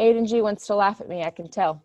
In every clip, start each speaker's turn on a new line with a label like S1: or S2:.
S1: Aiden G wants to laugh at me, I can tell.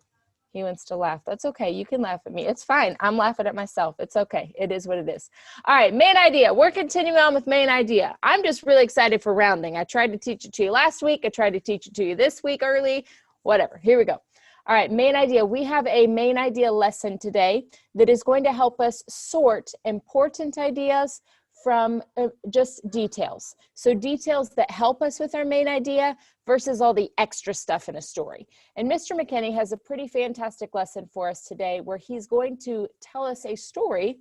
S1: He wants to laugh. That's okay. You can laugh at me. It's fine. I'm laughing at myself. It's okay. It is what it is. All right, main idea. We're continuing on with main idea. I'm just really excited for rounding. I tried to teach it to you last week. I tried to teach it to you this week early. Whatever. Here we go. All right, main idea. We have a main idea lesson today that is going to help us sort important ideas from just details. So details that help us with our main idea versus all the extra stuff in a story. And Mr. McKinney has a pretty fantastic lesson for us today where he's going to tell us a story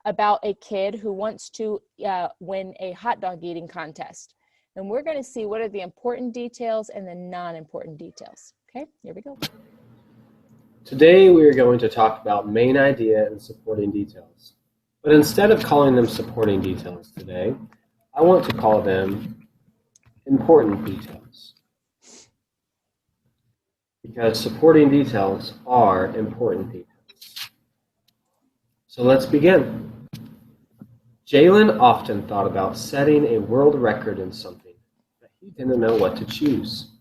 S1: about a kid who wants to win a hot dog eating contest. And we're going to see what are the important details and the non-important details. Okay, here we go.
S2: Today we are going to talk about main idea and supporting details. But instead of calling them supporting details today, I want to call them important details. Because supporting details are important details. So let's begin. Jalen often thought about setting a world record in something, but he didn't know what to choose.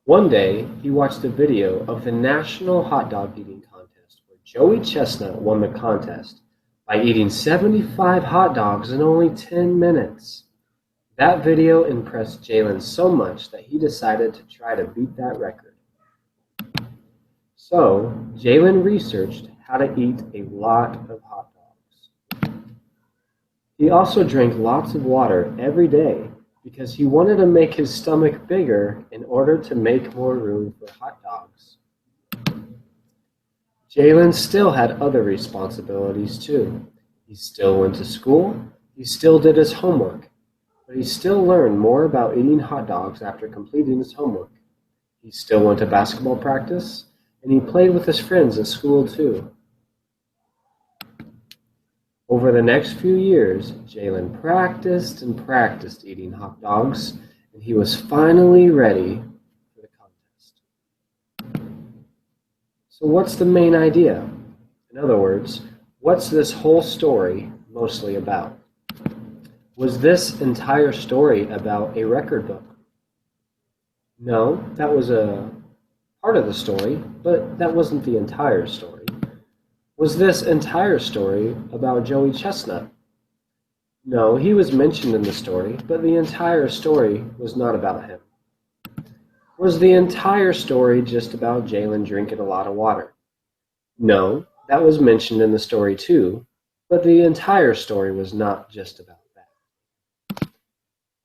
S2: One day, he watched a video of the National Hot Dog Eating Contest, where Joey Chestnut won the contest by eating 75 hot dogs in only 10 minutes. That video impressed Jalen so much that he decided to try to beat that record. So, Jalen researched how to eat a lot of hot dogs. He also drank lots of water every day because he wanted to make his stomach bigger in order to make more room for hot dogs. Jalen still had other responsibilities too. He still went to school, he still did his homework, but he still learned more about eating hot dogs after completing his homework. He still went to basketball practice, and he played with his friends at school too. Over the next few years, Jalen practiced and practiced eating hot dogs, and he was finally ready for the contest. So what's the main idea? In other words, what's this whole story mostly about? Was this entire story about a record book? No, that was a part of the story, but that wasn't the entire story. Was this entire story about Joey Chestnut? No, he was mentioned in the story, but the entire story was not about him. Was the entire story just about Jalen drinking a lot of water? No, that was mentioned in the story too, but the entire story was not just about that.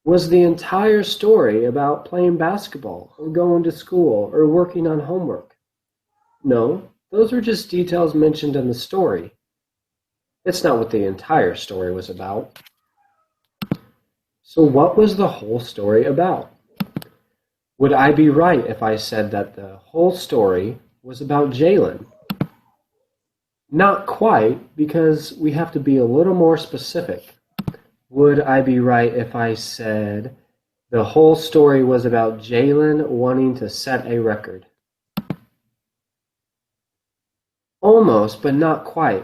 S2: Was the entire story about playing basketball or going to school or working on homework? No, those were just details mentioned in the story. It's not what the entire story was about. So what was the whole story about? Would I be right if I said that the whole story was about Jalen? Not quite, because we have to be a little more specific. Would I be right if I said the whole story was about Jalen wanting to set a record? Almost, but not quite,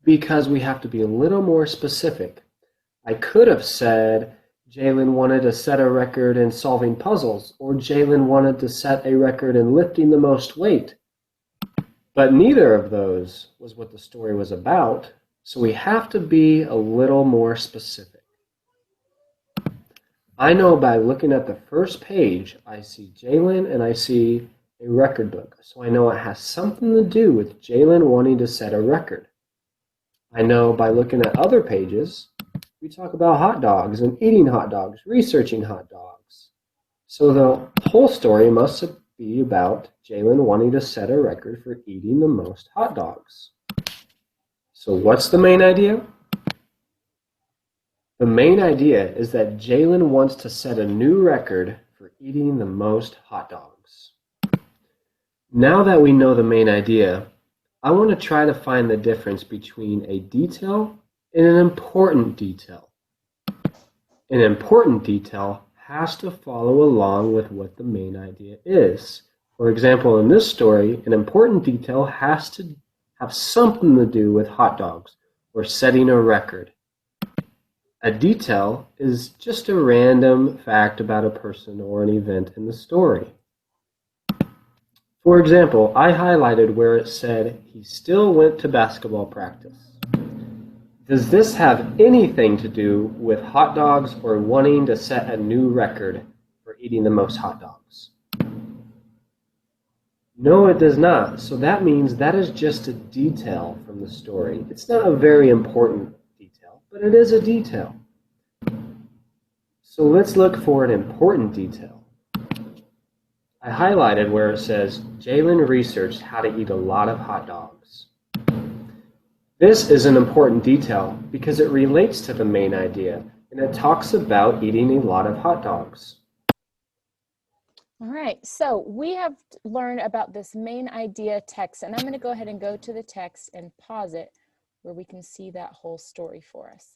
S2: because we have to be a little more specific. I could have said Jalen wanted to set a record in solving puzzles, or Jalen wanted to set a record in lifting the most weight. But neither of those was what the story was about, so we have to be a little more specific. I know by looking at the first page, I see Jalen and I see a record book, so I know it has something to do with Jalen wanting to set a record. I know by looking at other pages, we talk about hot dogs and eating hot dogs, researching hot dogs. So the whole story must be about Jalen wanting to set a record for eating the most hot dogs. So what's the main idea? The main idea is that Jalen wants to set a new record for eating the most hot dogs. Now that we know the main idea, I want to try to find the difference between a detail and an important detail. An important detail has to follow along with what the main idea is. For example, in this story, an important detail has to have something to do with hot dogs or setting a record. A detail is just a random fact about a person or an event in the story. For example, I highlighted where it said he still went to basketball practice. Does this have anything to do with hot dogs or wanting to set a new record for eating the most hot dogs? No, it does not. So that means that is just a detail from the story. It's not a very important detail, but it is a detail. So let's look for an important detail. I highlighted where it says, Jalen researched how to eat a lot of hot dogs. This is an important detail because it relates to the main idea, and it talks about eating a lot of hot dogs.
S1: All right, so we have learned about this main idea text, and I'm going to go ahead and go to the text and pause it where we can see that whole story for us.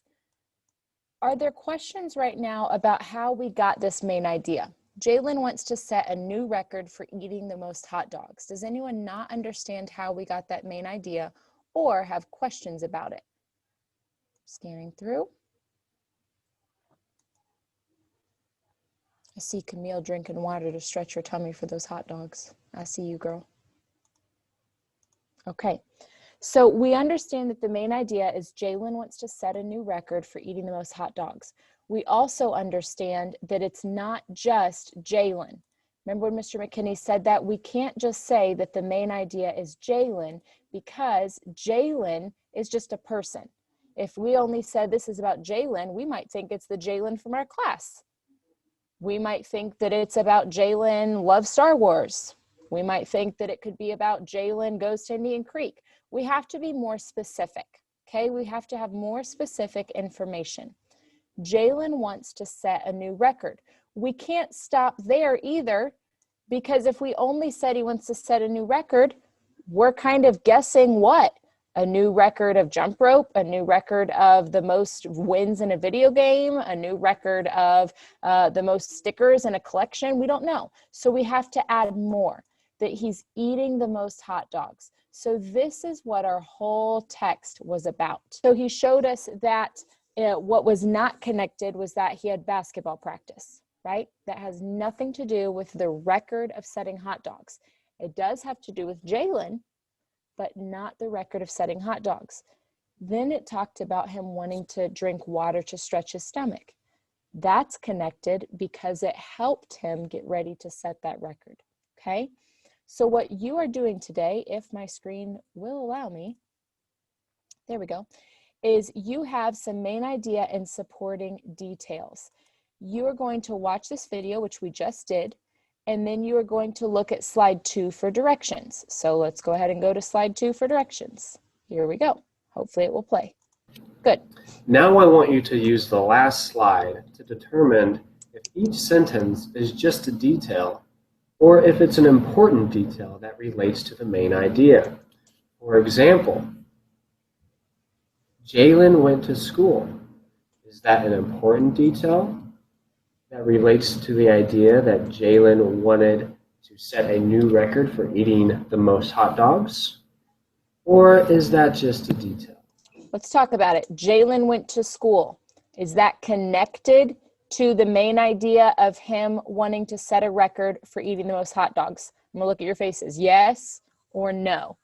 S1: Are there questions right now about how we got this main idea? Jalen wants to set a new record for eating the most hot dogs. Does anyone not understand how we got that main idea or have questions about it? Scanning through. I see Camille drinking water to stretch her tummy for those hot dogs. I see you, girl. Okay, so we understand that the main idea is Jalen wants to set a new record for eating the most hot dogs. We also understand that it's not just Jalen. Remember when Mr. McKinney said that? We can't just say that the main idea is Jalen because Jalen is just a person. If we only said this is about Jalen, we might think it's the Jalen from our class. We might think that it's about Jalen loves Star Wars. We might think that it could be about Jalen goes to Indian Creek. We have to be more specific, okay? We have to have more specific information. Jalen wants to set a new record. We can't stop there either because if we only said he wants to set a new record, we're kind of guessing what? A new record of jump rope, a new record of the most wins in a video game, a new record of the most stickers in a collection. We don't know. So we have to add more, that he's eating the most hot dogs. So this is what our whole text was about. So he showed us that what was not connected was that he had basketball practice, right? That has nothing to do with the record of setting hot dogs. It does have to do with Jalen, but not the record of setting hot dogs. Then it talked about him wanting to drink water to stretch his stomach. That's connected because it helped him get ready to set that record, okay? So what you are doing today, if my screen will allow me, there we go, is you have some main idea and supporting details. You are going to watch this video, which we just did, and then you are going to look at slide 2 for directions. So let's go ahead and go to slide 2 for directions. Here we go. Hopefully it will play. Good.
S2: Now I want you to use the last slide to determine if each sentence is just a detail or if it's an important detail that relates to the main idea. For example, Jalen went to school. Is that an important detail that relates to the idea that Jalen wanted to set a new record for eating the most hot dogs? Or is that just a detail?
S1: Let's talk about it. Jalen went to school. Is that connected to the main idea of him wanting to set a record for eating the most hot dogs? I'm gonna look at your faces. Yes or no?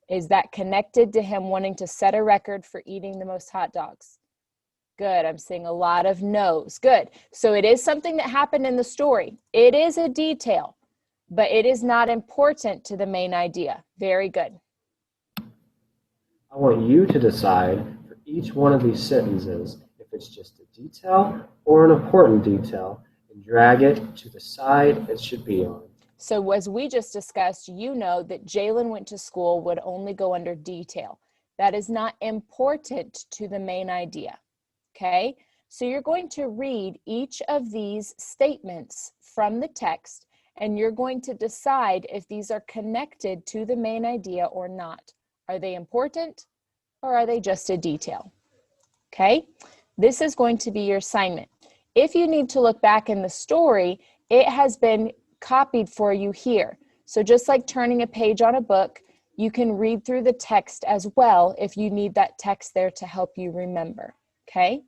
S1: Is that connected to him wanting to set a record for eating the most hot dogs? Good. I'm seeing a lot of no's. Good. So it is something that happened in the story. It is a detail, but it is not important to the main idea. Very good.
S2: I want you to decide for each one of these sentences if it's just a detail or an important detail and drag it to the side it should be on.
S1: So as we just discussed, you know that Jalen went to school would only go under detail. That is not important to the main idea. Okay, so you're going to read each of these statements from the text and you're going to decide if these are connected to the main idea or not. Are they important or are they just a detail? Okay, this is going to be your assignment. If you need to look back in the story, it has been copied for you here. So just like turning a page on a book, you can read through the text as well if you need that text there to help you remember. Okay,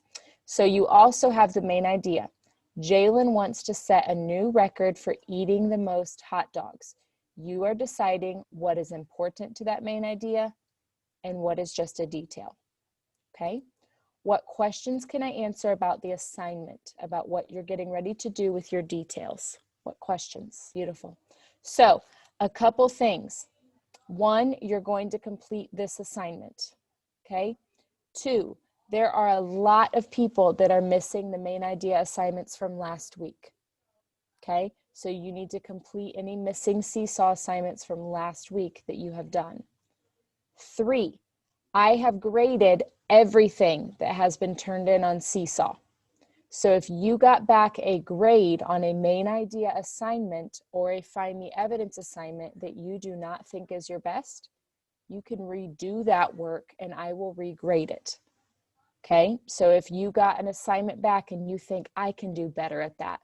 S1: So you also have the main idea. Jalen wants to set a new record for eating the most hot dogs. You are deciding what is important to that main idea and what is just a detail, okay? What questions can I answer about the assignment, about what you're getting ready to do with your details? What questions? Beautiful. So a couple things. One, you're going to complete this assignment, okay? Two, there are a lot of people that are missing the main idea assignments from last week, okay? So you need to complete any missing Seesaw assignments from last week that you have done. Three, I have graded everything that has been turned in on Seesaw. So if you got back a grade on a main idea assignment or a find the evidence assignment that you do not think is your best, you can redo that work and I will regrade it. Okay, so if you got an assignment back and you think I can do better at that,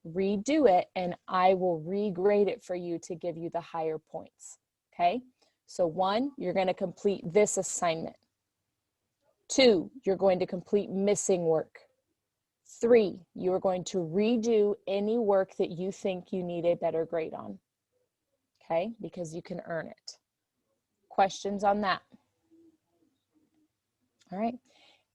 S1: redo it and I will regrade it for you to give you the higher points. Okay, so one, you're going to complete this assignment. Two, you're going to complete missing work. Three, you are going to redo any work that you think you need a better grade on. Okay, because you can earn it. Questions on that? All right.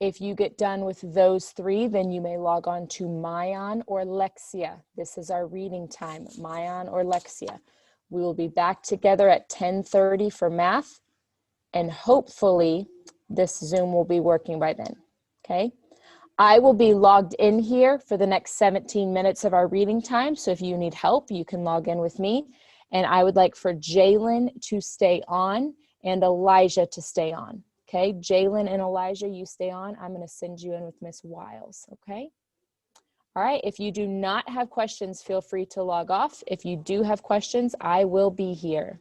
S1: If you get done with those three, then you may log on to Mayan or Lexia. This is our reading time, Mayan or Lexia. We will be back together at 10:30 for math, and hopefully this Zoom will be working by then, okay? I will be logged in here for the next 17 minutes of our reading time, so if you need help, you can log in with me, and I would like for Jalen to stay on and Elijah to stay on. Okay, Jalen and Elijah, you stay on. I'm going to send you in with Miss Wiles, okay? All right, if you do not have questions, feel free to log off. If you do have questions, I will be here.